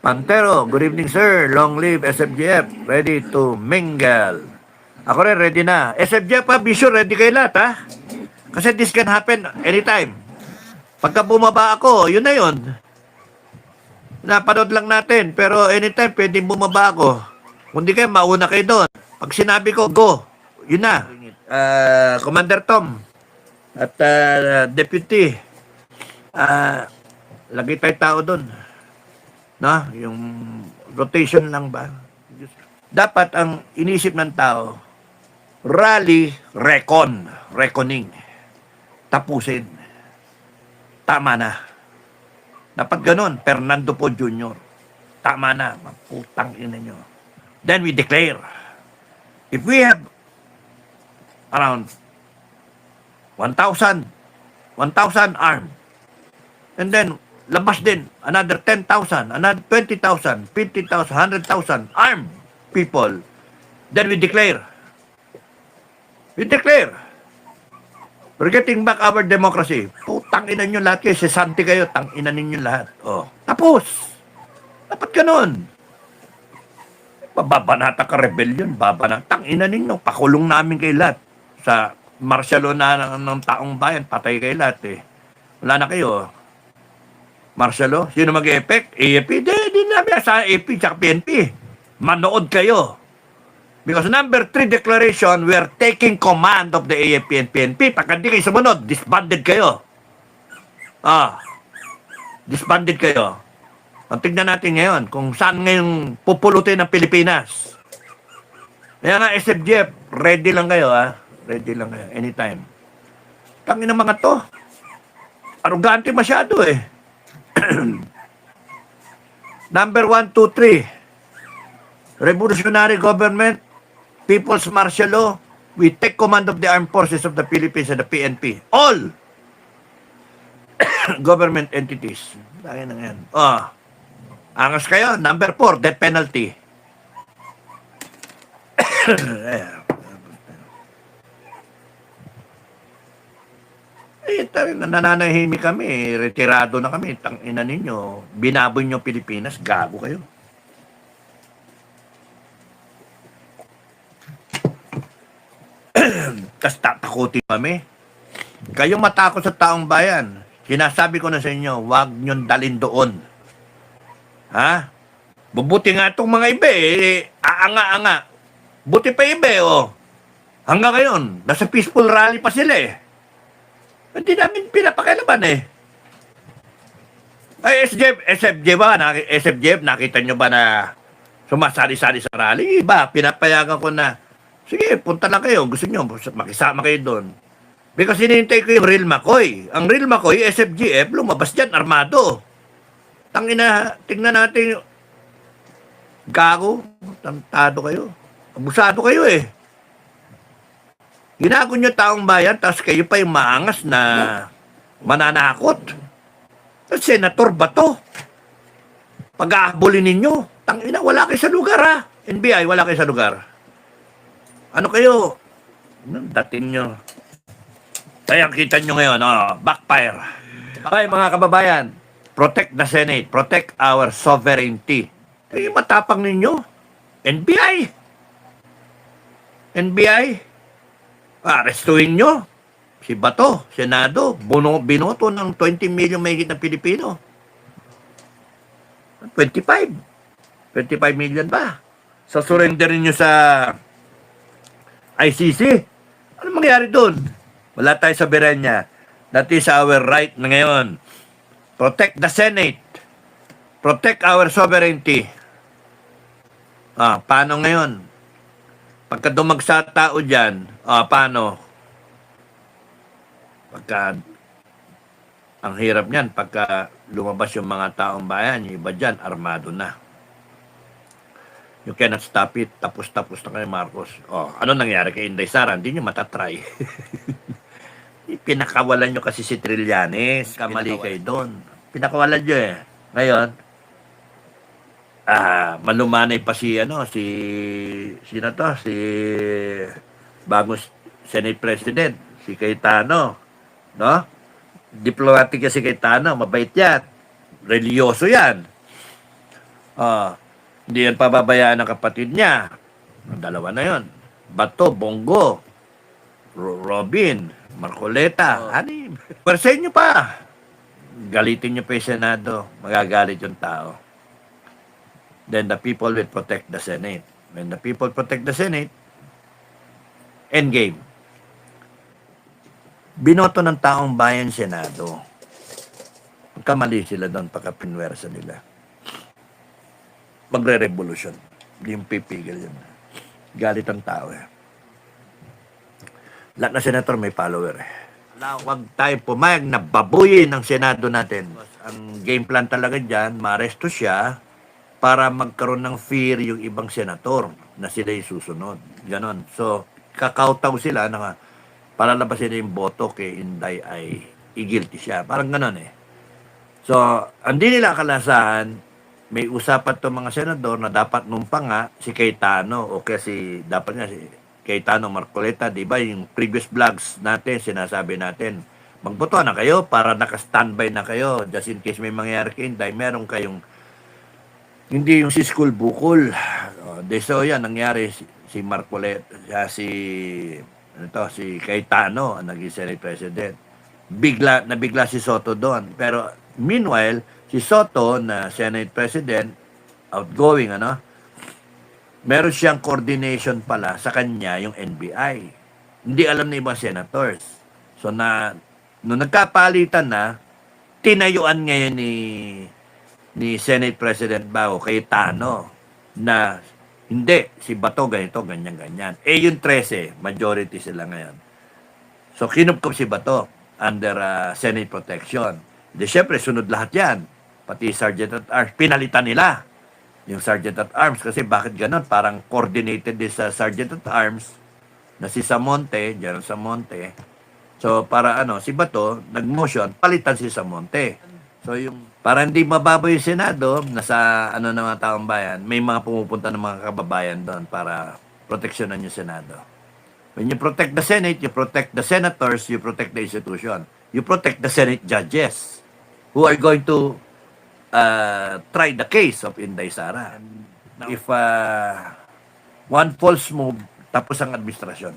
Pantero, good evening sir. Long live SFGF. Ready to mingle. Ako rin, ready na. SFGF ha, be sure, ready kayo lahat ha. Kasi this can happen anytime. Pagka bumaba ako, yun na yun. Napanood lang natin, pero anytime pwedeng bumaba ako. Kung di kayo, mauna kayo doon. Pag sinabi ko, go. Yun na. Commander Tom at Deputy, lagay tayo tao doon. No? Yung rotation lang ba? Dapat ang inisip ng tao, rally, reckoning. Tapusin. Tama na. Dapat ganun. Fernando Po Jr. Tama na. Putang ina nyo. Then we declare. If we have around 1,000 armed, and then labas din another 10,000, another 20,000, 50,000, 100,000 armed people, then we declare. We're getting back our democracy. Putang ina nyo lahat kayo. Sesanti kayo. Tang ina ninyo lahat. Oh. Tapos. Dapat ganun. Babanata ka rebellion. Babanata. Tang ina ninyo. Pakulong namin kayo lahat. Sa martial law na ng taong bayan. Patay kayo lahat eh. Wala na kayo. Martial law. Sino mag-effect? AFP? Di namin sa AFP tsaka PNP. Manood kayo. Because number 3 declaration, we are taking command of the AFP and PNP. Pagka di kayo sumunod, disbanded kayo. Disbanded kayo. Ang tignan natin ngayon, kung saan ngayon pupulutin ng Pilipinas. Kaya nga, SFGF, ready lang kayo, ha? Ready lang kayo, anytime. Tangin ng mga to. Arugante masyado, eh. Number 1, 2, 3. Revolutionary government, People's Martial Law, we take command of the armed forces of the Philippines and the PNP. All government entities. Dahil na yan. Angas kayo. Number 4, death penalty. Nananahimik kami. Retirado na kami. Tangina ninyo. Binaboy nyo Pilipinas. Gago kayo. Tapos tatakutin kami. Kayong matakot sa taong bayan. Sinasabi ko na sa inyo, huwag niyong dalin doon. Ha? Bubuti nga itong mga iba eh. Aanga-anga. Buti pa iba eh, oh. Hanggang ngayon, nasa peaceful rally pa sila eh. Hindi namin pinapakilaban eh. Ay, SFJF, nakita nyo ba na sumasali-sali sa rally? Iba, pinapayagan ko na, sige, punta lang kayo. Gusto nyo, makisama kayo doon. Because hinihintay ko yung Real McCoy. Ang Real McCoy, SFGF, lumabas dyan, armado. Tangina, tingnan natin. Gago, tantado kayo. Abusado kayo eh. Ginago nyo taong bayan, tapos kayo pa yung maangas na mananakot. At Senator Bato. Pag-aabulin ninyo. Tangina, wala kayo sa lugar ha. NBI, wala kayo sa lugar. Ano kayo? Dating nyo. Kaya kita nyo ngayon, backfire. Okay, mga kababayan, protect the Senate, protect our sovereignty. Ay, matapang ninyo. NBI, arestuin nyo. Si Bato, Senado, binoto ng 20 million mahigit na Pilipino. 25 million ba? So, surrenderin nyo sa ICC. Ano mangyari doon? Wala tayo sa Birenya. That is our right na ngayon. Protect the Senate. Protect our sovereignty. Paano ngayon? Pagka dumagsa tao dyan, paano? Pagka, ang hirap niyan, pagka lumabas yung mga taong bayan, yung iba dyan, armado na. You cannot stop it. Tapos na kayo, Marcos. Ano nangyari kay Inday Sara? Hindi nyo matatry. Pinakawalan nyo kasi si Trillanes. Kamali kayo doon. Pinakawalan nyo eh. Ngayon, malumanay pa si bagong Senate President, si Cayetano. No? Diplomatic kasi Cayetano. Mabait yan. Religyoso yan. Ah, hindi yan pababayaan ng kapatid niya. Ang dalawa na yon. Bato, Bongo, Robin, Marcoleta, anim. Persen nyo pa. Galitin nyo pa yung Senado. Magagalit yung tao. Then the people will protect the Senate. When the people protect the Senate, endgame. Binoto ng taong bayan Senado. Magkamali sila doon pagka pinwersa nila. Magre-revolution. Hindi yung pipigil yun. Galit ang tao eh. Lahat na senator may follower eh. Huwag tayo pumayag na babuyin ang Senado natin. Ang game plan talaga dyan, maaresto siya para magkaroon ng fear yung ibang senator na sila yung susunod. Ganon. So, kakautaw sila na para labasin na yung boto kay Inday ay i-guilty siya. Parang ganon eh. So, hindi nila kalasahan, may usapan to mga senador na dapat nung pa nga si Cayetano o kaya dapat nga si Cayetano Marcoleta, di ba? Yung previous vlogs natin, sinasabi natin, magboto na kayo para naka-standby na kayo. Just in case may mangyari kay Inday, meron kayong hindi yung si school bukol. So yan, nangyari si Marcoleta, si Cayetano, ang naging Senate President. Nabigla si Soto doon. Pero meanwhile, si Soto na Senate President, outgoing, meron siyang coordination pala sa kanya yung NBI. Hindi alam na ibang senators. So nung nagkapalitan na, tinayuan ngayon ni Senate President Bago kay Tano na hindi, si Bato ganito, ganyan. Yung 13, majority sila ngayon. So kinupkup si Bato under Senate protection. Di syempre, sunod lahat yan. Pati Sergeant at Arms, pinalitan nila yung Sergeant at Arms kasi bakit ganon? Parang coordinated din sa Sergeant at Arms na si Samonte, General Samonte. So para si Bato, nag-motion, palitan si Samonte. So yung para hindi mababaw yung Senado, nasa ng mga taong bayan, may mga pumupunta ng mga kababayan doon para proteksyonan yung Senado. When you protect the Senate, you protect the senators, you protect the institution. You protect the Senate judges who are going to try the case of Inday Sara. If one false move, tapos ang administrasyon.